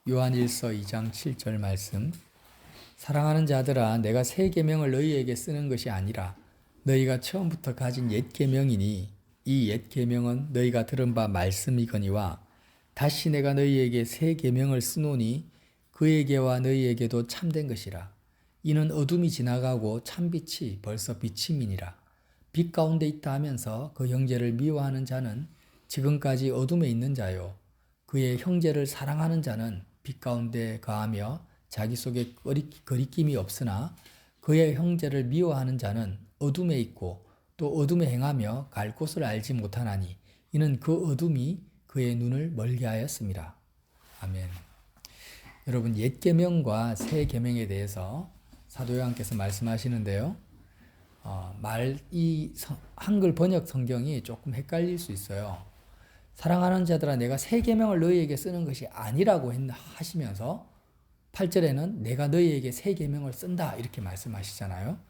요한일서 2장 7절 말씀. 사랑하는 자들아, 내가 새 계명을 너희에게 쓰는 것이 아니라 너희가 처음부터 가진 옛 계명이니 이 옛 계명은 너희가 들은 바 말씀이거니와 다시 내가 너희에게 새 계명을 쓰노니 그에게와 너희에게도 참된 것이라. 이는 어둠이 지나가고 참빛이 벌써 비침이니라. 빛 가운데 있다 하면서 그 형제를 미워하는 자는 지금까지 어둠에 있는 자요, 그의 형제를 사랑하는 자는 빛 가운데 거하며 자기 속에 거리낌이 없으나 그의 형제를 미워하는 자는 어둠에 있고 또 어둠에 행하며 갈 곳을 알지 못하나니 이는 그 어둠이 그의 눈을 멀게 하였습니다. 아멘. 여러분, 옛 계명과 새 계명에 대해서 사도 요한께서 말씀하시는데요. 이 한글 번역 성경이 조금 헷갈릴 수 있어요. 사랑하는 자들아, 내가 새 계명을 너희에게 쓰는 것이 아니라고 하시면서 8절에는 내가 너희에게 새 계명을 쓴다 이렇게 말씀하시잖아요.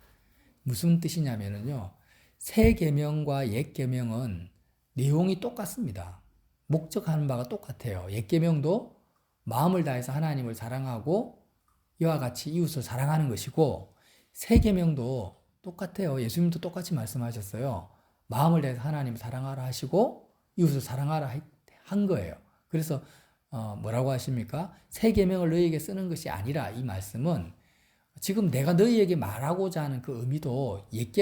무슨 뜻이냐면요, 새 계명과 옛 계명은 내용이 똑같습니다. 목적하는 바가 똑같아요. 옛 계명도 마음을 다해서 하나님을 사랑하고 이와 같이 이웃을 사랑하는 것이고, 새 계명도 똑같아요. 예수님도 똑같이 말씀하셨어요. 마음을 다해서 하나님을 사랑하라 하시고 이웃을 사랑하라 한 거예요. 그래서 뭐라고 하십니까? 새 계명을 너희에게 쓰는 것이 아니라, 이 말씀은 지금 내가 너희에게 말하고자 하는 그 의미도 옛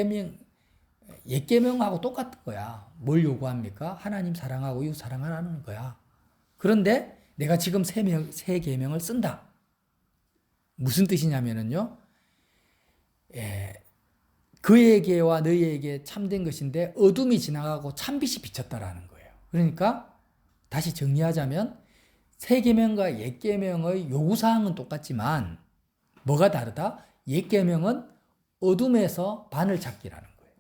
계명하고 똑같은 거야. 뭘 요구합니까? 하나님 사랑하고 이웃 사랑하라는 거야. 그런데 내가 지금 새 계명을 쓴다. 무슨 뜻이냐면요, 그에게와 너희에게 참된 것인데 어둠이 지나가고 참빛이 비쳤다라는 거예요. 그러니까 다시 정리하자면 새 계명과 옛 계명의 요구사항은 똑같지만 뭐가 다르다? 옛 계명은 어둠에서 반을 찾기라는 거예요.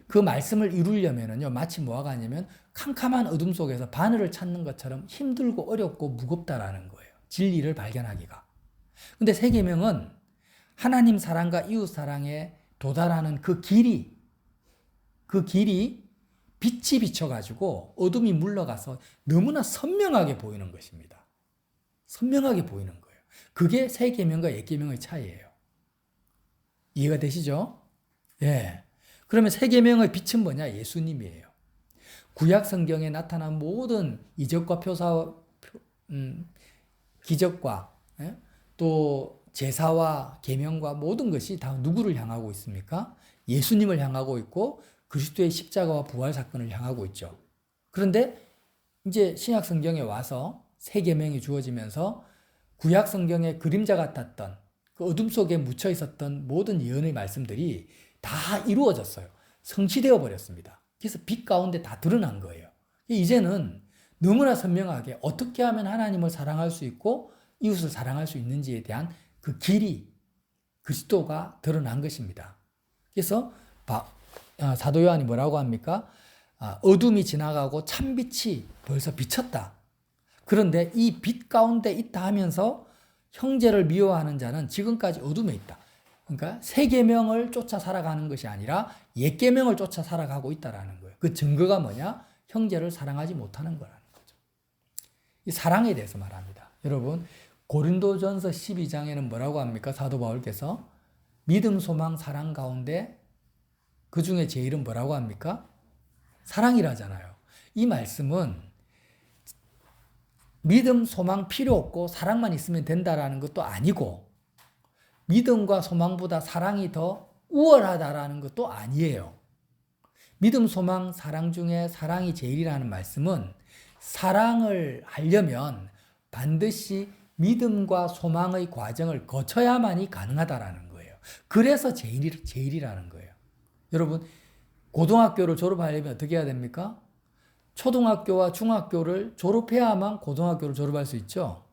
그 말씀을 이루려면요, 마치 뭐가 같냐면 캄캄한 어둠 속에서 바늘을 찾는 것처럼 힘들고 어렵고 무겁다라는 거예요. 진리를 발견하기가. 근데 새 계명은 하나님 사랑과 이웃 사랑에 도달하는 그 길이 빛이 비쳐가지고 어둠이 물러가서 너무나 선명하게 보이는 것입니다. 선명하게 보이는 거예요. 그게 새 계명과 옛 계명의 차이예요. 이해가 되시죠? 예. 그러면 새 계명의 빛은 뭐냐? 예수님이에요. 구약 성경에 나타난 모든 이적과 기적과 또 제사와 계명과 모든 것이 다 누구를 향하고 있습니까? 예수님을 향하고 있고 그리스도의 십자가와 부활 사건을 향하고 있죠. 그런데 이제 신약 성경에 와서 새 계명이 주어지면서 구약 성경의 그림자 같았던 그 어둠 속에 묻혀 있었던 모든 예언의 말씀들이 다 이루어졌어요. 성취되어 버렸습니다. 그래서 빛 가운데 다 드러난 거예요. 이제는 너무나 선명하게 어떻게 하면 하나님을 사랑할 수 있고 이웃을 사랑할 수 있는지에 대한 그 길이, 그리스도가 드러난 것입니다. 그래서 사도 요한이 뭐라고 합니까? 어둠이 지나가고 참빛이 벌써 비쳤다. 그런데 이 빛 가운데 있다 하면서 형제를 미워하는 자는 지금까지 어둠에 있다. 그러니까 새 계명을 쫓아 살아가는 것이 아니라 옛 계명을 쫓아 살아가고 있다라는 거예요. 그 증거가 뭐냐? 형제를 사랑하지 못하는 거라는 거죠. 이 사랑에 대해서 말합니다. 여러분, 고린도전서 12장에는 뭐라고 합니까? 사도 바울께서 믿음, 소망, 사랑 가운데 그 중에 제일은 뭐라고 합니까? 사랑이라잖아요. 이 말씀은 믿음, 소망 필요 없고 사랑만 있으면 된다라는 것도 아니고, 믿음과 소망보다 사랑이 더 우월하다라는 것도 아니에요. 믿음, 소망, 사랑 중에 사랑이 제일이라는 말씀은 사랑을 하려면 반드시 믿음과 소망의 과정을 거쳐야만이 가능하다라는 거예요. 그래서 제일이라는 거예요. 여러분, 고등학교를 졸업하려면 어떻게 해야 됩니까? 초등학교와 중학교를 졸업해야만 고등학교를 졸업할 수 있죠.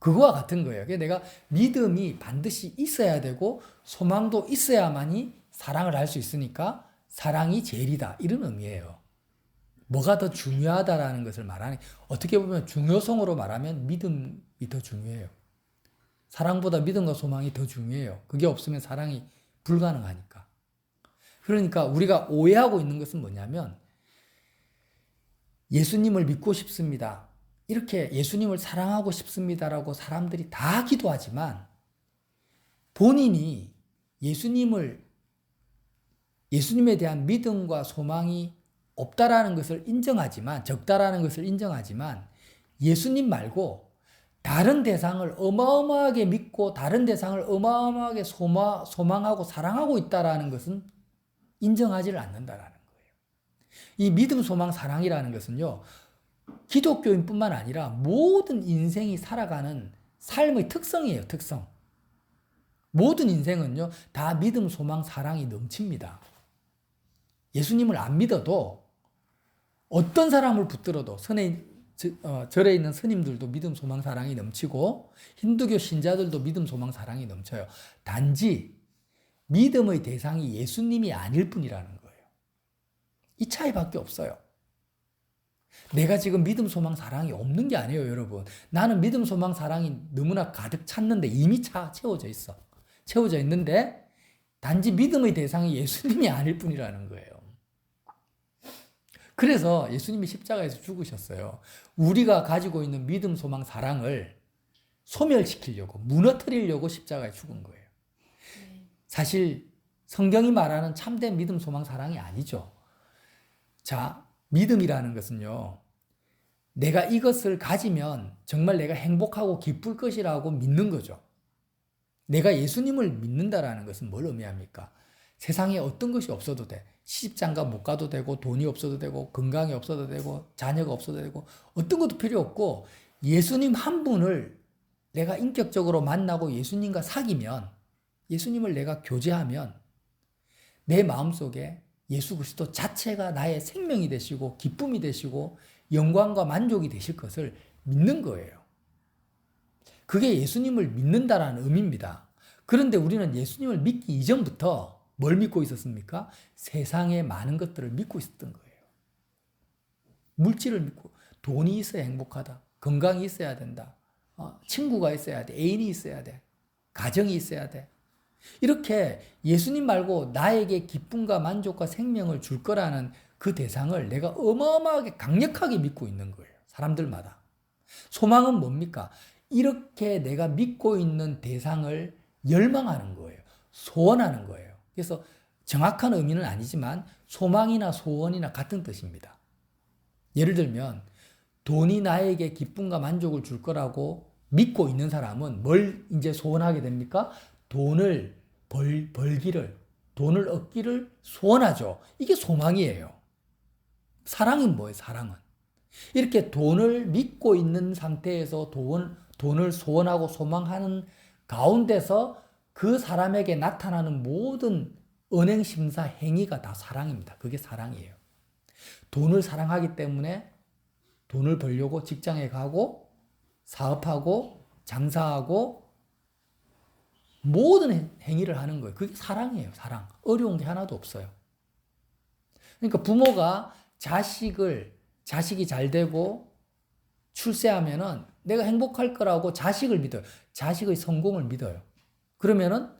그거와 같은 거예요. 내가 믿음이 반드시 있어야 되고 소망도 있어야만이 사랑을 할 수 있으니까 사랑이 제일이다, 이런 의미예요. 뭐가 더 중요하다라는 것을 말하는, 어떻게 보면 중요성으로 말하면 믿음이 더 중요해요. 사랑보다 믿음과 소망이 더 중요해요. 그게 없으면 사랑이 불가능하니까. 그러니까 우리가 오해하고 있는 것은 뭐냐면, 예수님을 믿고 싶습니다. 이렇게 예수님을 사랑하고 싶습니다라고 사람들이 다 기도하지만 본인이 예수님에 대한 믿음과 소망이 없다라는 것을 인정하지만, 적다라는 것을 인정하지만 예수님 말고 다른 대상을 어마어마하게 믿고 다른 대상을 어마어마하게 소망하고 사랑하고 있다라는 것은 인정하지를 않는다라는 거예요. 이 믿음, 소망, 사랑이라는 것은요, 기독교인뿐만 아니라 모든 인생이 살아가는 삶의 특성이에요. 특성. 모든 인생은요, 다 믿음, 소망, 사랑이 넘칩니다. 예수님을 안 믿어도 어떤 사람을 붙들어도 절에 있는 스님들도 믿음, 소망, 사랑이 넘치고 힌두교 신자들도 믿음, 소망, 사랑이 넘쳐요. 단지 믿음의 대상이 예수님이 아닐 뿐이라는 거예요. 이 차이밖에 없어요. 내가 지금 믿음, 소망, 사랑이 없는 게 아니에요, 여러분. 나는 믿음, 소망, 사랑이 너무나 가득 찼는데 이미 채워져 있어. 채워져 있는데 단지 믿음의 대상이 예수님이 아닐 뿐이라는 거예요. 그래서 예수님이 십자가에서 죽으셨어요. 우리가 가지고 있는 믿음, 소망, 사랑을 소멸시키려고, 무너뜨리려고 십자가에 죽은 거예요. 사실 성경이 말하는 참된 믿음, 소망, 사랑이 아니죠. 자, 믿음이라는 것은요, 내가 이것을 가지면 정말 내가 행복하고 기쁠 것이라고 믿는 거죠. 내가 예수님을 믿는다라는 것은 뭘 의미합니까? 세상에 어떤 것이 없어도 돼. 시집장가 못 가도 되고, 돈이 없어도 되고, 건강이 없어도 되고, 자녀가 없어도 되고, 어떤 것도 필요 없고, 예수님 한 분을 내가 인격적으로 만나고 예수님과 사귀면, 예수님을 내가 교제하면 내 마음속에 예수 그리스도 자체가 나의 생명이 되시고 기쁨이 되시고 영광과 만족이 되실 것을 믿는 거예요. 그게 예수님을 믿는다라는 의미입니다. 그런데 우리는 예수님을 믿기 이전부터 뭘 믿고 있었습니까? 세상의 많은 것들을 믿고 있었던 거예요. 물질을 믿고, 돈이 있어야 행복하다. 건강이 있어야 된다. 친구가 있어야 돼. 애인이 있어야 돼. 가정이 있어야 돼. 이렇게 예수님 말고 나에게 기쁨과 만족과 생명을 줄 거라는 그 대상을 내가 어마어마하게 강력하게 믿고 있는 거예요. 사람들마다. 소망은 뭡니까? 이렇게 내가 믿고 있는 대상을 열망하는 거예요. 소원하는 거예요. 그래서 정확한 의미는 아니지만 소망이나 소원이나 같은 뜻입니다. 예를 들면 돈이 나에게 기쁨과 만족을 줄 거라고 믿고 있는 사람은 뭘 이제 소원하게 됩니까? 돈을 돈을 얻기를 소원하죠. 이게 소망이에요. 사랑은 뭐예요? 사랑은. 이렇게 돈을 믿고 있는 상태에서 돈을 소원하고 소망하는 가운데서 그 사람에게 나타나는 모든 은행 심사 행위가 다 사랑입니다. 그게 사랑이에요. 돈을 사랑하기 때문에 돈을 벌려고 직장에 가고 사업하고 장사하고 모든 행위를 하는 거예요. 그게 사랑이에요. 사랑. 어려운 게 하나도 없어요. 그러니까 부모가 자식이 잘 되고 출세하면은 내가 행복할 거라고 자식을 믿어요. 자식의 성공을 믿어요. 그러면은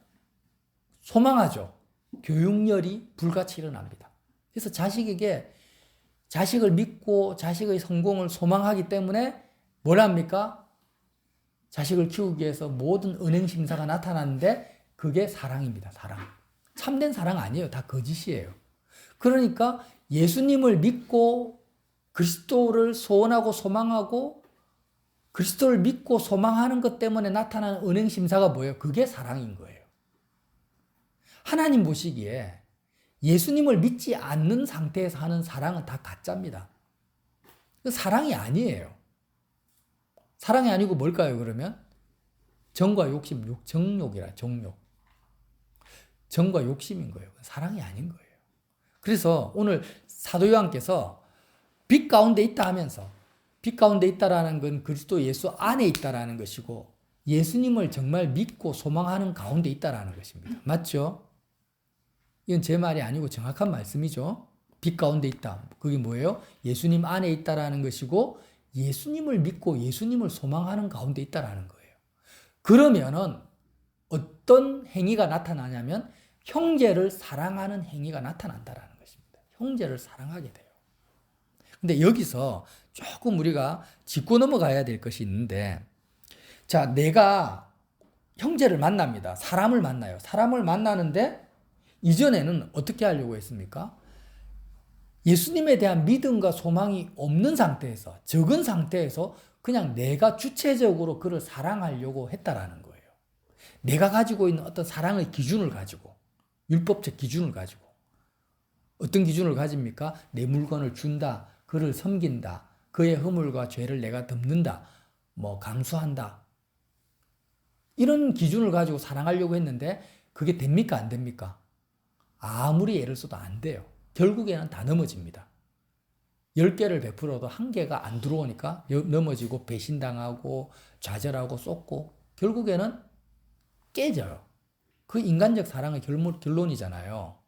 소망하죠. 교육열이 불같이 일어납니다. 그래서 자식을 믿고 자식의 성공을 소망하기 때문에 뭘 합니까? 자식을 키우기 위해서 모든 은행 심사가 나타나는데 그게 사랑입니다. 사랑. 참된 사랑 아니에요. 다 거짓이에요. 그러니까 예수님을 믿고 그리스도를 소원하고 소망하고 그리스도를 믿고 소망하는 것 때문에 나타나는 은행 심사가 뭐예요? 그게 사랑인 거예요. 하나님 보시기에 예수님을 믿지 않는 상태에서 하는 사랑은 다 가짜입니다. 사랑이 아니에요. 사랑이 아니고 뭘까요, 그러면? 정과 욕심, 정욕이라, 정욕. 정과 욕심인 거예요. 사랑이 아닌 거예요. 그래서 오늘 사도 요한께서 빛 가운데 있다 하면서, 빛 가운데 있다라는 건 그리스도 예수 안에 있다라는 것이고, 예수님을 정말 믿고 소망하는 가운데 있다라는 것입니다. 맞죠? 이건 제 말이 아니고 정확한 말씀이죠. 빛 가운데 있다. 그게 뭐예요? 예수님 안에 있다라는 것이고, 예수님을 믿고 예수님을 소망하는 가운데 있다라는 거예요. 그러면은 어떤 행위가 나타나냐면 형제를 사랑하는 행위가 나타난다라는 것입니다. 형제를 사랑하게 돼요. 근데 여기서 조금 우리가 짚고 넘어가야 될 것이 있는데, 자, 내가 형제를 만납니다. 사람을 만나요. 사람을 만나는데 이전에는 어떻게 하려고 했습니까? 예수님에 대한 믿음과 소망이 없는 상태에서, 적은 상태에서 그냥 내가 주체적으로 그를 사랑하려고 했다라는 거예요. 내가 가지고 있는 어떤 사랑의 기준을 가지고, 율법적 기준을 가지고. 어떤 기준을 가집니까? 내 물건을 준다, 그를 섬긴다, 그의 허물과 죄를 내가 덮는다, 감수한다. 이런 기준을 가지고 사랑하려고 했는데 그게 됩니까? 안 됩니까? 아무리 애를 써도 안 돼요. 결국에는 다 넘어집니다. 10개를 베풀어도 1개가 안 들어오니까 넘어지고 배신당하고 좌절하고 쏟고 결국에는 깨져요. 그 인간적 사랑의 결론이잖아요.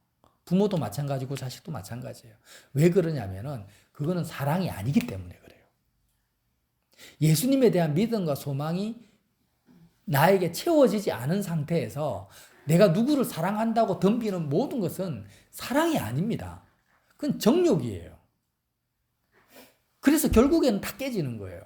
부모도 마찬가지고 자식도 마찬가지예요. 왜 그러냐면은 그거는 사랑이 아니기 때문에 그래요. 예수님에 대한 믿음과 소망이 나에게 채워지지 않은 상태에서 내가 누구를 사랑한다고 덤비는 모든 것은 사랑이 아닙니다. 그건 정욕이에요. 그래서 결국에는 다 깨지는 거예요.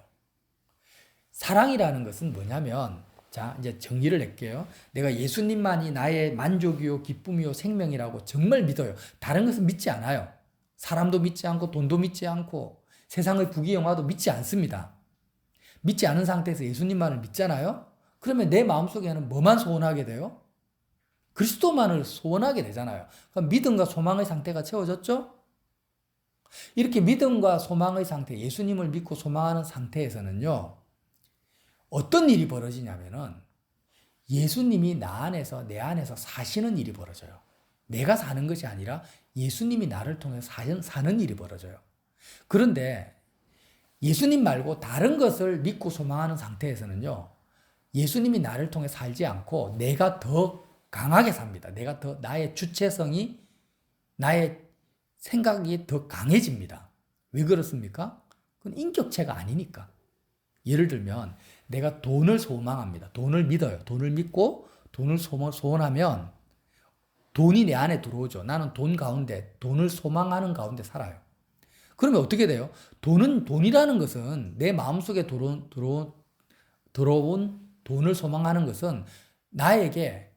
사랑이라는 것은 뭐냐면, 자, 이제 정리를 할게요. 내가 예수님만이 나의 만족이요, 기쁨이요, 생명이라고 정말 믿어요. 다른 것은 믿지 않아요. 사람도 믿지 않고, 돈도 믿지 않고, 세상의 부귀영화도 믿지 않습니다. 믿지 않은 상태에서 예수님만을 믿잖아요? 그러면 내 마음속에는 뭐만 소원하게 돼요? 그리스도만을 소원하게 되잖아요. 그럼 믿음과 소망의 상태가 채워졌죠? 이렇게 믿음과 소망의 상태, 예수님을 믿고 소망하는 상태에서는요, 어떤 일이 벌어지냐면은 예수님이 나 안에서, 내 안에서 사시는 일이 벌어져요. 내가 사는 것이 아니라 예수님이 나를 통해서 사는 일이 벌어져요. 그런데 예수님 말고 다른 것을 믿고 소망하는 상태에서는요, 예수님이 나를 통해 살지 않고 내가 더 강하게 삽니다. 내가 더 나의 주체성이, 나의 생각이 더 강해집니다. 왜 그렇습니까? 그건 인격체가 아니니까. 예를 들면 내가 돈을 소망합니다. 돈을 믿어요. 돈을 믿고 돈을 소원하면 돈이 내 안에 들어오죠. 나는 돈 가운데, 돈을 소망하는 가운데 살아요. 그러면 어떻게 돼요? 돈이라는 것은 내 마음속에 들어온 돈을 소망하는 것은 나에게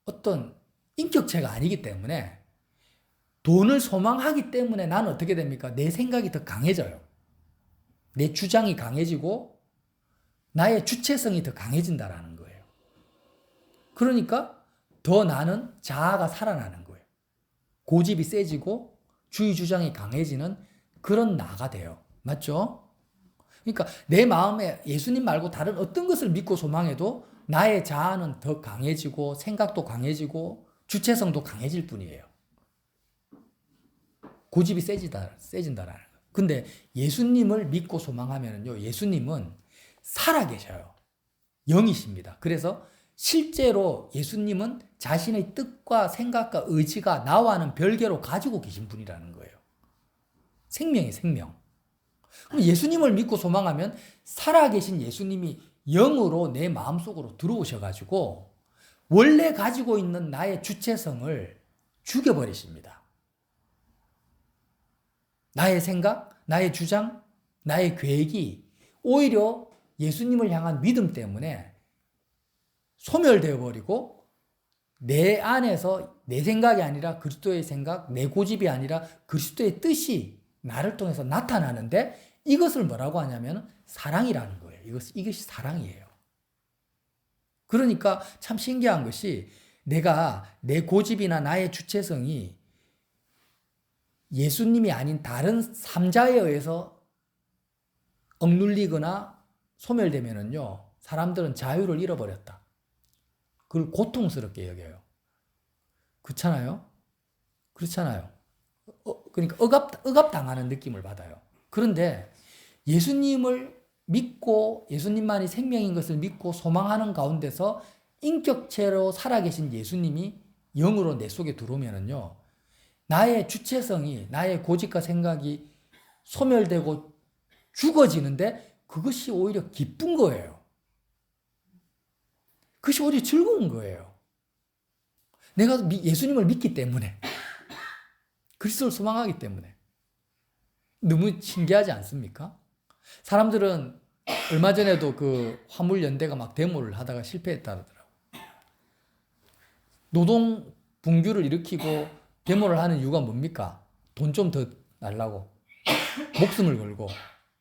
어떤 인격체가 아니기 때문에 돈을 소망하기 때문에 나는 어떻게 됩니까? 내 생각이 더 강해져요. 내 주장이 강해지고 나의 주체성이 더 강해진다라는 거예요. 그러니까 더 나는 자아가 살아나는 거예요. 고집이 세지고 주의 주장이 강해지는 그런 나가 돼요. 맞죠? 그러니까 내 마음에 예수님 말고 다른 어떤 것을 믿고 소망해도 나의 자아는 더 강해지고 생각도 강해지고 주체성도 강해질 뿐이에요. 고집이 세진다라는 거예요. 근데 예수님을 믿고 소망하면요, 예수님은 살아계셔요. 영이십니다. 그래서 실제로 예수님은 자신의 뜻과 생각과 의지가 나와는 별개로 가지고 계신 분이라는 거예요. 생명이 생명. 그럼 예수님을 믿고 소망하면 살아계신 예수님이 영으로 내 마음속으로 들어오셔가지고 원래 가지고 있는 나의 주체성을 죽여버리십니다. 나의 생각, 나의 주장, 나의 계획이 오히려 예수님을 향한 믿음 때문에 소멸되어 버리고 내 안에서 내 생각이 아니라 그리스도의 생각, 내 고집이 아니라 그리스도의 뜻이 나를 통해서 나타나는데 이것을 뭐라고 하냐면 사랑이라는 거예요. 이것이 사랑이에요. 그러니까 참 신기한 것이 내가 내 고집이나 나의 주체성이 예수님이 아닌 다른 삼자에 의해서 억눌리거나 소멸되면은요, 사람들은 자유를 잃어버렸다. 그걸 고통스럽게 여겨요. 그렇잖아요? 그렇잖아요. 그러니까 억압당하는 느낌을 받아요. 그런데 예수님을 믿고 예수님만이 생명인 것을 믿고 소망하는 가운데서 인격체로 살아계신 예수님이 영으로 내 속에 들어오면은요, 나의 주체성이, 나의 고집과 생각이 소멸되고 죽어지는데 그것이 오히려 기쁜 거예요. 그것이 오히려 즐거운 거예요. 내가 예수님을 믿기 때문에, 그리스도를 소망하기 때문에. 너무 신기하지 않습니까? 사람들은 얼마 전에도 그 화물연대가 막 데모를 하다가 실패했다 그러더라고요. 노동 분규를 일으키고 데모를 하는 이유가 뭡니까? 돈 좀 더 날라고. 목숨을 걸고.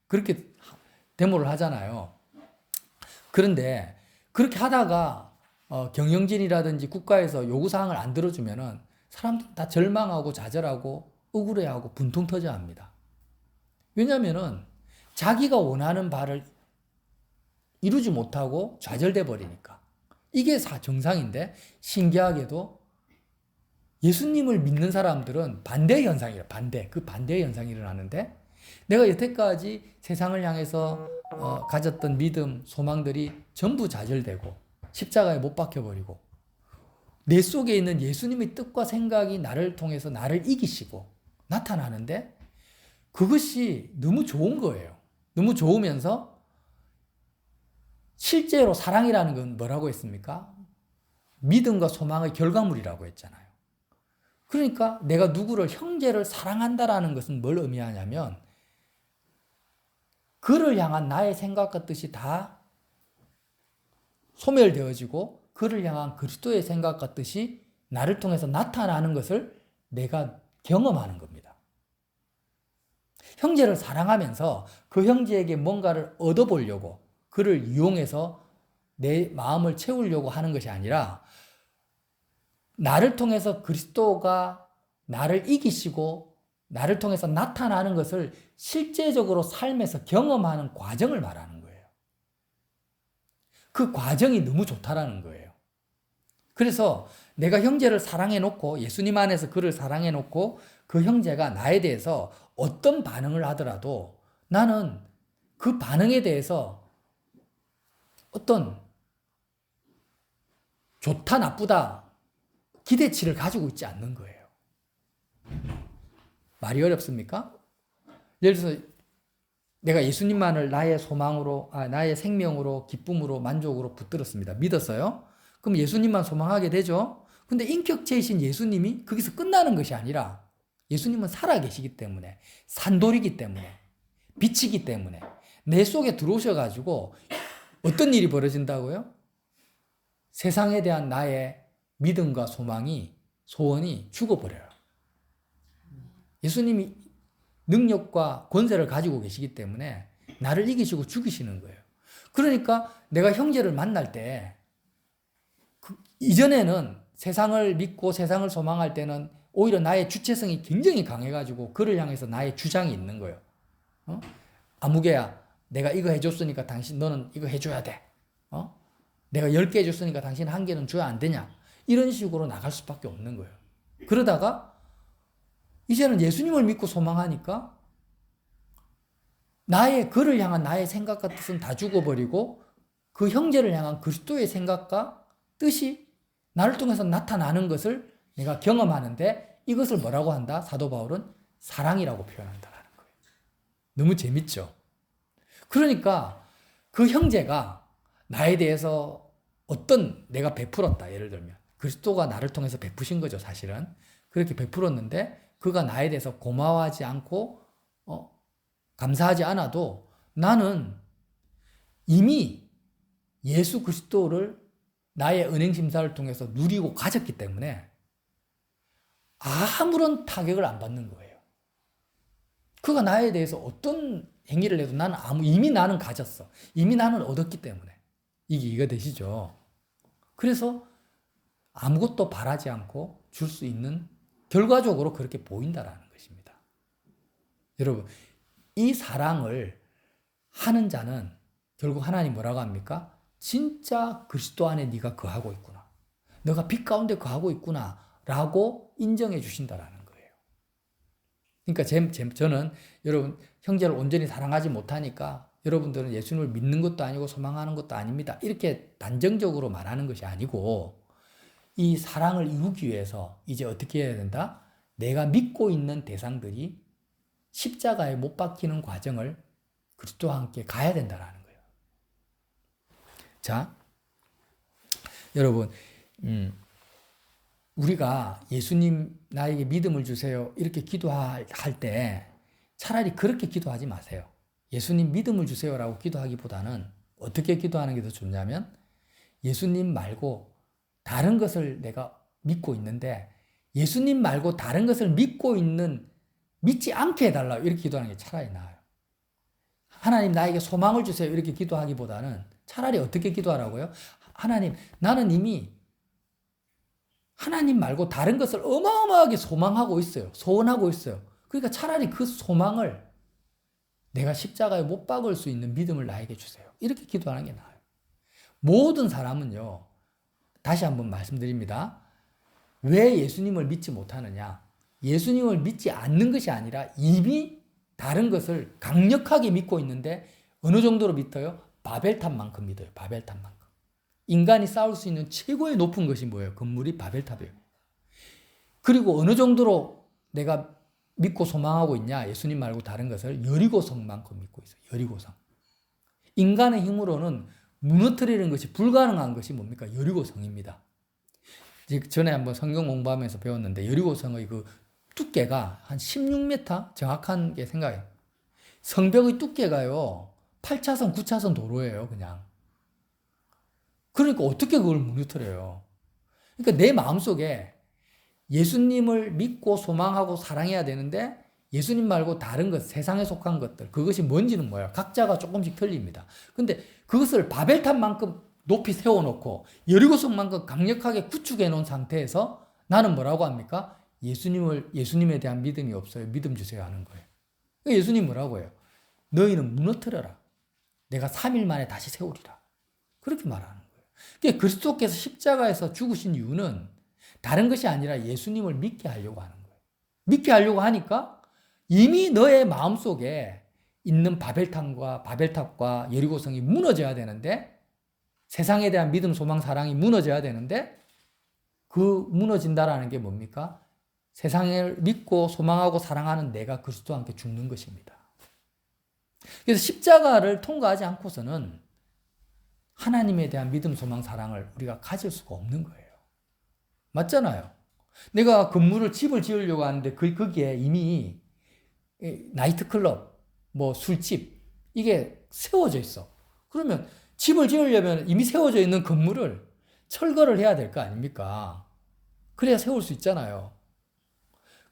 그렇게 데모를 하잖아요. 그런데 그렇게 하다가 경영진이라든지 국가에서 요구사항을 안 들어주면은 사람들 다 절망하고 좌절하고 억울해하고 분통 터져 합니다. 왜냐면은 자기가 원하는 바를 이루지 못하고 좌절돼 버리니까. 이게 정상인데 신기하게도 예수님을 믿는 사람들은 반대 현상이라 그 반대 현상이 일어나는데 내가 여태까지 세상을 향해서 가졌던 믿음, 소망들이 전부 좌절되고 십자가에 못 박혀버리고 내 속에 있는 예수님의 뜻과 생각이 나를 통해서 나를 이기시고 나타나는데 그것이 너무 좋은 거예요. 너무 좋으면서 실제로 사랑이라는 건 뭐라고 했습니까? 믿음과 소망의 결과물이라고 했잖아요. 그러니까 내가 누구를 형제를 사랑한다라는 것은 뭘 의미하냐면 그를 향한 나의 생각과 뜻이 다 소멸되어지고 그를 향한 그리스도의 생각과 뜻이 나를 통해서 나타나는 것을 내가 경험하는 겁니다. 형제를 사랑하면서 그 형제에게 뭔가를 얻어보려고 그를 이용해서 내 마음을 채우려고 하는 것이 아니라 나를 통해서 그리스도가 나를 이기시고 나를 통해서 나타나는 것을 실제적으로 삶에서 경험하는 과정을 말하는 거예요. 그 과정이 너무 좋다라는 거예요. 그래서 내가 형제를 사랑해 놓고 예수님 안에서 그를 사랑해 놓고 그 형제가 나에 대해서 어떤 반응을 하더라도 나는 그 반응에 대해서 어떤 좋다 나쁘다 기대치를 가지고 있지 않는 거예요. 말이 어렵습니까? 예를 들어서 내가 예수님만을 나의 소망으로, 나의 생명으로, 기쁨으로, 만족으로 붙들었습니다. 믿었어요? 그럼 예수님만 소망하게 되죠? 근데 인격체이신 예수님이 거기서 끝나는 것이 아니라 예수님은 살아계시기 때문에, 산돌이기 때문에, 빛이기 때문에 내 속에 들어오셔가지고 어떤 일이 벌어진다고요? 세상에 대한 나의 믿음과 소망이, 소원이 죽어버려요. 예수님이 능력과 권세를 가지고 계시기 때문에 나를 이기시고 죽이시는 거예요. 그러니까 내가 형제를 만날 때 이전에는 세상을 믿고 세상을 소망할 때는 오히려 나의 주체성이 굉장히 강해가지고 그를 향해서 나의 주장이 있는 거예요. 아무개야, 내가 이거 해줬으니까 너는 이거 해줘야 돼. 내가 10개 해줬으니까 당신 1개는 줘야 안 되냐. 이런 식으로 나갈 수밖에 없는 거예요. 그러다가 이제는 예수님을 믿고 소망하니까 그를 향한 나의 생각과 뜻은 다 죽어버리고 그 형제를 향한 그리스도의 생각과 뜻이 나를 통해서 나타나는 것을 내가 경험하는데 이것을 뭐라고 한다? 사도 바울은 사랑이라고 표현한다는 거예요. 너무 재밌죠? 그러니까 그 형제가 나에 대해서 내가 베풀었다. 예를 들면 그리스도가 나를 통해서 베푸신 거죠. 사실은 그렇게 베풀었는데 그가 나에 대해서 고마워하지 않고 감사하지 않아도 나는 이미 예수 그리스도를 나의 은행심사를 통해서 누리고 가졌기 때문에 아무런 타격을 안 받는 거예요. 그가 나에 대해서 어떤 행위를 해도 이미 나는 가졌어. 이미 나는 얻었기 때문에. 이게 이해가 되시죠? 그래서 아무것도 바라지 않고 줄 수 있는 결과적으로 그렇게 보인다라는 것입니다. 여러분, 이 사랑을 하는 자는 결국 하나님 뭐라고 합니까? 진짜 그리스도 안에 네가 거하고 있구나. 너가 빛 가운데 거하고 있구나. 라고 인정해 주신다라는 거예요. 그러니까 저는 여러분 형제를 온전히 사랑하지 못하니까 여러분들은 예수님을 믿는 것도 아니고 소망하는 것도 아닙니다. 이렇게 단정적으로 말하는 것이 아니고 이 사랑을 이루기 위해서 이제 어떻게 해야 된다? 내가 믿고 있는 대상들이 십자가에 못 박히는 과정을 그리스도와 함께 가야 된다라는 거예요. 자, 여러분, 우리가 예수님 나에게 믿음을 주세요 이렇게 기도할 때 차라리 그렇게 기도하지 마세요. 예수님 믿음을 주세요라고 기도하기보다는 어떻게 기도하는 게 더 좋냐면 예수님 말고 다른 것을 내가 믿고 있는데 예수님 말고 다른 것을 믿지 않게 해달라 이렇게 기도하는 게 차라리 나아요. 하나님 나에게 소망을 주세요 이렇게 기도하기보다는 차라리 어떻게 기도하라고요? 하나님 나는 이미 하나님 말고 다른 것을 어마어마하게 소망하고 있어요. 소원하고 있어요. 그러니까 차라리 그 소망을 내가 십자가에 못 박을 수 있는 믿음을 나에게 주세요. 이렇게 기도하는 게 나아요. 모든 사람은요. 다시 한번 말씀드립니다. 왜 예수님을 믿지 못하느냐? 예수님을 믿지 않는 것이 아니라 이미 다른 것을 강력하게 믿고 있는데 어느 정도로 믿어요? 바벨탑만큼 믿어요. 바벨탑만큼. 인간이 쌓을 수 있는 최고의 높은 것이 뭐예요? 건물이 바벨탑이에요. 그리고 어느 정도로 내가 믿고 소망하고 있냐? 예수님 말고 다른 것을 여리고성만큼 믿고 있어요. 여리고성. 인간의 힘으로는 무너뜨리는 것이 불가능한 것이 뭡니까? 여리고성입니다. 전에 한번 성경 공부하면서 배웠는데 여리고성의 그 두께가 한 16m? 정확한 게 생각해요. 성벽의 두께가요. 8차선, 9차선 도로예요. 그냥. 그러니까 어떻게 그걸 무너뜨려요? 그러니까 내 마음속에 예수님을 믿고 소망하고 사랑해야 되는데 예수님 말고 다른 것, 세상에 속한 것들, 그것이 뭔지는 뭐예요? 각자가 조금씩 틀립니다. 근데 그것을 바벨탑만큼 높이 세워놓고 여리고성만큼 강력하게 구축해 놓은 상태에서 나는 뭐라고 합니까? 예수님에 대한 믿음이 없어요. 믿음 주세요 하는 거예요. 예수님 뭐라고 해요? 너희는 무너뜨려라. 내가 3일 만에 다시 세우리라. 그렇게 말하는 거예요. 그러니까 그리스도께서 십자가에서 죽으신 이유는 다른 것이 아니라 예수님을 믿게 하려고 하는 거예요. 믿게 하려고 하니까 이미 너의 마음속에 있는 바벨탑과 여리고성이 무너져야 되는데 세상에 대한 믿음, 소망, 사랑이 무너져야 되는데 그 무너진다라는 게 뭡니까? 세상을 믿고 소망하고 사랑하는 내가 그리스도와 함께 죽는 것입니다. 그래서 십자가를 통과하지 않고서는 하나님에 대한 믿음, 소망, 사랑을 우리가 가질 수가 없는 거예요. 맞잖아요. 내가 집을 지으려고 하는데 거기에 이미 나이트클럽, 술집 이게 세워져 있어. 그러면 집을 지으려면 이미 세워져 있는 건물을 철거를 해야 될 거 아닙니까? 그래야 세울 수 있잖아요.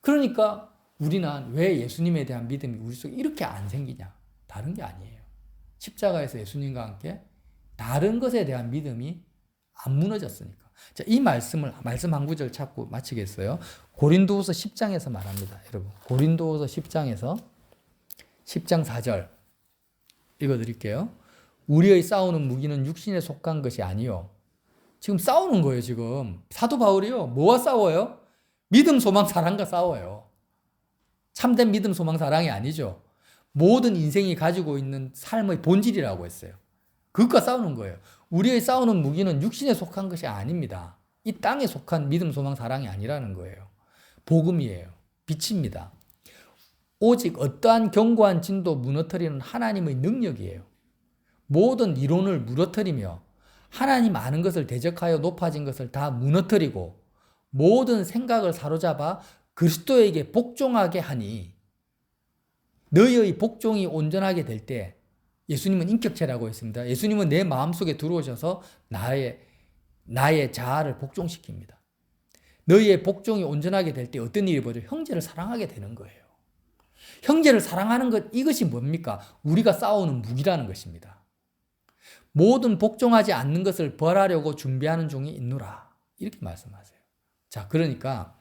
그러니까 우리는 왜 예수님에 대한 믿음이 우리 속에 이렇게 안 생기냐? 다른 게 아니에요. 십자가에서 예수님과 함께 다른 것에 대한 믿음이 안 무너졌으니까. 자, 이 말씀 한 구절 찾고 마치겠어요. 고린도후서 10장에서 말합니다. 여러분, 고린도후서 10장에서 10장 4절 읽어드릴게요. 우리의 싸우는 무기는 육신에 속한 것이 아니요. 지금 싸우는 거예요, 지금. 사도 바울이요. 뭐와 싸워요? 믿음, 소망, 사랑과 싸워요. 참된 믿음, 소망, 사랑이 아니죠. 모든 인생이 가지고 있는 삶의 본질이라고 했어요. 그것과 싸우는 거예요. 우리의 싸우는 무기는 육신에 속한 것이 아닙니다. 이 땅에 속한 믿음, 소망, 사랑이 아니라는 거예요. 복음이에요. 빛입니다. 오직 어떠한 견고한 진도 무너뜨리는 하나님의 능력이에요. 모든 이론을 무너뜨리며 하나님 아는 것을 대적하여 높아진 것을 다 무너뜨리고 모든 생각을 사로잡아 그리스도에게 복종하게 하니 너희의 복종이 온전하게 될 때 예수님은 인격체라고 했습니다. 예수님은 내 마음속에 들어오셔서 나의 자아를 복종시킵니다. 너희의 복종이 온전하게 될 때 어떤 일이 벌어져요? 형제를 사랑하게 되는 거예요. 형제를 사랑하는 것, 이것이 뭡니까? 우리가 싸우는 무기라는 것입니다. 모든 복종하지 않는 것을 벌하려고 준비하는 종이 있노라. 이렇게 말씀하세요. 자, 그러니까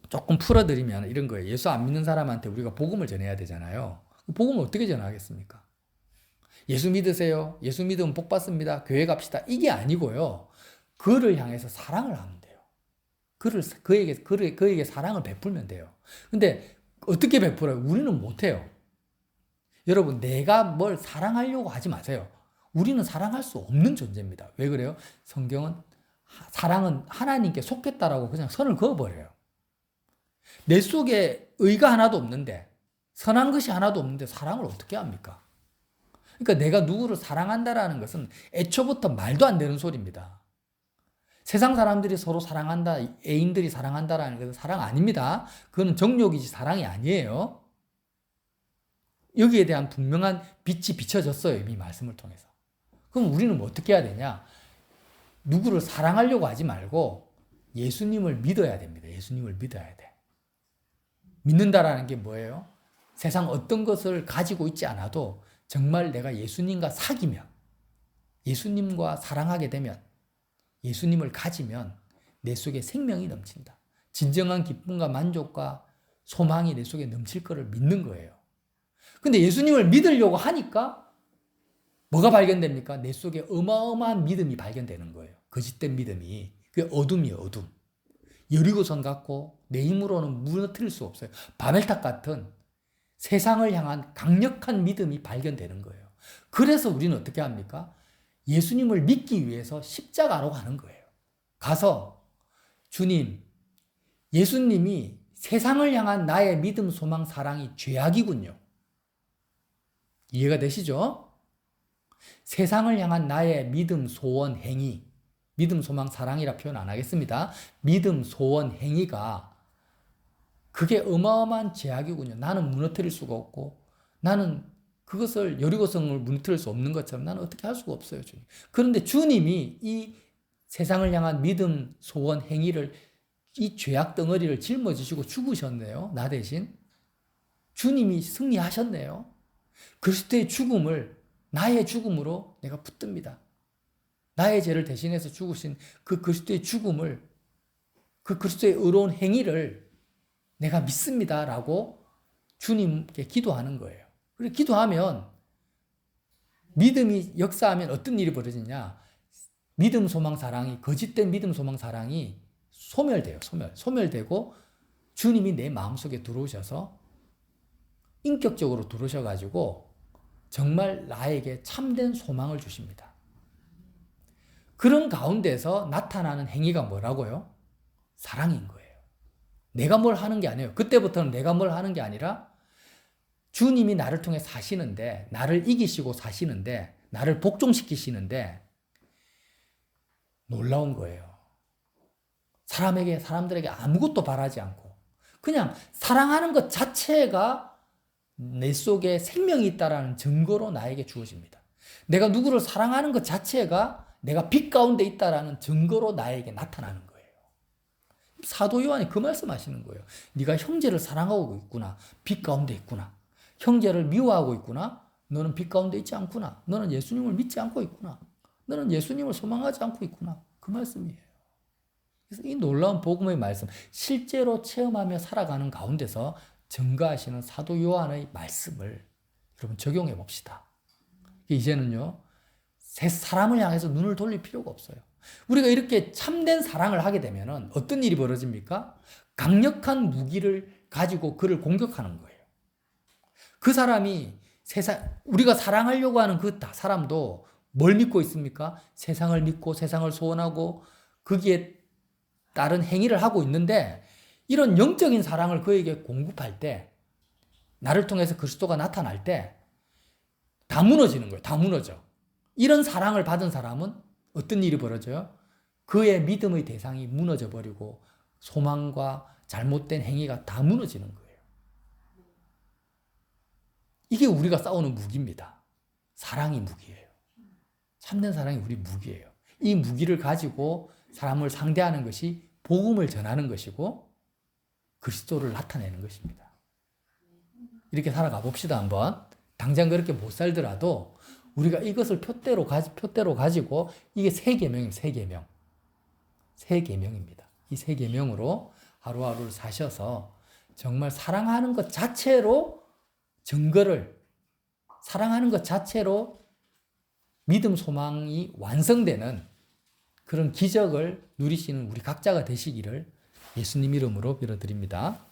조금 풀어드리면 이런 거예요. 예수 안 믿는 사람한테 우리가 복음을 전해야 되잖아요. 복음을 어떻게 전하겠습니까? 예수 믿으세요. 예수 믿으면 복 받습니다. 교회 갑시다. 이게 아니고요. 그를 향해서 사랑을 하면 돼요. 그에게 사랑을 베풀면 돼요. 근데 어떻게 베풀어요? 우리는 못해요. 여러분, 내가 뭘 사랑하려고 하지 마세요. 우리는 사랑할 수 없는 존재입니다. 왜 그래요? 성경은 사랑은 하나님께 속했다라고 그냥 선을 그어버려요. 내 속에 의가 하나도 없는데, 선한 것이 하나도 없는데 사랑을 어떻게 합니까? 그러니까 내가 누구를 사랑한다라는 것은 애초부터 말도 안 되는 소리입니다. 세상 사람들이 서로 사랑한다, 애인들이 사랑한다라는 것은 사랑 아닙니다. 그거는 정욕이지 사랑이 아니에요. 여기에 대한 분명한 빛이 비춰졌어요. 이 말씀을 통해서. 그럼 우리는 뭐 어떻게 해야 되냐? 누구를 사랑하려고 하지 말고 예수님을 믿어야 됩니다. 예수님을 믿어야 돼. 믿는다라는 게 뭐예요? 세상 어떤 것을 가지고 있지 않아도 정말 내가 예수님과 사귀면, 예수님과 사랑하게 되면, 예수님을 가지면 내 속에 생명이 넘친다. 진정한 기쁨과 만족과 소망이 내 속에 넘칠 거를 믿는 거예요. 근데 예수님을 믿으려고 하니까 뭐가 발견됩니까? 내 속에 어마어마한 믿음이 발견되는 거예요. 거짓된 믿음이. 그게 어둠이에요, 어둠. 여리고성 같고 내 힘으로는 무너뜨릴 수 없어요. 바벨탑 같은 세상을 향한 강력한 믿음이 발견되는 거예요. 그래서 우리는 어떻게 합니까? 예수님을 믿기 위해서 십자가로 가는 거예요. 가서 주님, 예수님이 세상을 향한 나의 믿음, 소망, 사랑이 죄악이군요. 이해가 되시죠? 세상을 향한 나의 믿음, 소원, 행위, 믿음, 소망, 사랑이라 표현 안 하겠습니다. 믿음, 소원, 행위가 그게 어마어마한 죄악이군요. 나는 무너뜨릴 수가 없고 나는 그것을 여리고성을 무너뜨릴 수 없는 것처럼 나는 어떻게 할 수가 없어요, 주님. 그런데 주님이 이 세상을 향한 믿음, 소원, 행위를 이 죄악 덩어리를 짊어지시고 죽으셨네요. 나 대신. 주님이 승리하셨네요. 그리스도의 죽음을 나의 죽음으로 내가 붙듭니다. 나의 죄를 대신해서 죽으신 그 그리스도의 죽음을, 그 그리스도의 의로운 행위를 내가 믿습니다라고 주님께 기도하는 거예요. 그리고 기도하면 믿음이 역사하면 어떤 일이 벌어지냐? 믿음, 소망, 사랑이, 거짓된 믿음, 소망, 사랑이 소멸돼요. 소멸되고 주님이 내 마음속에 들어오셔서 인격적으로 들어오셔가지고 정말 나에게 참된 소망을 주십니다. 그런 가운데서 나타나는 행위가 뭐라고요? 사랑인 거예요. 내가 뭘 하는 게 아니에요. 그때부터는 내가 뭘 하는 게 아니라 주님이 나를 통해 사시는데, 나를 이기시고 사시는데, 나를 복종시키시는데 놀라운 거예요. 사람들에게 아무것도 바라지 않고 그냥 사랑하는 것 자체가 내 속에 생명이 있다라는 증거로 나에게 주어집니다. 내가 누구를 사랑하는 것 자체가 내가 빛 가운데 있다라는 증거로 나에게 나타나는 거예요. 사도 요한이 그 말씀하시는 거예요. 네가 형제를 사랑하고 있구나. 빛 가운데 있구나. 형제를 미워하고 있구나. 너는 빛 가운데 있지 않구나. 너는 예수님을 믿지 않고 있구나. 너는 예수님을 소망하지 않고 있구나. 그 말씀이에요. 그래서 이 놀라운 복음의 말씀, 실제로 체험하며 살아가는 가운데서 증거하시는 사도 요한의 말씀을 여러분 적용해 봅시다. 이제는요, 새 사람을 향해서 눈을 돌릴 필요가 없어요. 우리가 이렇게 참된 사랑을 하게 되면 어떤 일이 벌어집니까? 강력한 무기를 가지고 그를 공격하는 거예요. 그 사람이 우리가 사랑하려고 하는 그 사람도 뭘 믿고 있습니까? 세상을 믿고 세상을 소원하고 거기에 따른 행위를 하고 있는데 이런 영적인 사랑을 그에게 공급할 때 나를 통해서 그리스도가 나타날 때 다 무너지는 거예요. 다 무너져. 이런 사랑을 받은 사람은 어떤 일이 벌어져요? 그의 믿음의 대상이 무너져 버리고 소망과 잘못된 행위가 다 무너지는 거예요. 이게 우리가 싸우는 무기입니다. 사랑이 무기예요. 참된 사랑이 우리 무기예요. 이 무기를 가지고 사람을 상대하는 것이 복음을 전하는 것이고 그리스도를 나타내는 것입니다. 이렇게 살아가 봅시다 한번. 당장 그렇게 못 살더라도 우리가 이것을 표대로 가지고 이게 세 계명입니다. 세 계명. 세 계명입니다. 이 세 계명으로 하루하루를 사셔서 정말 사랑하는 것 자체로 사랑하는 것 자체로 믿음, 소망이 완성되는 그런 기적을 누리시는 우리 각자가 되시기를 예수님 이름으로 빌어드립니다.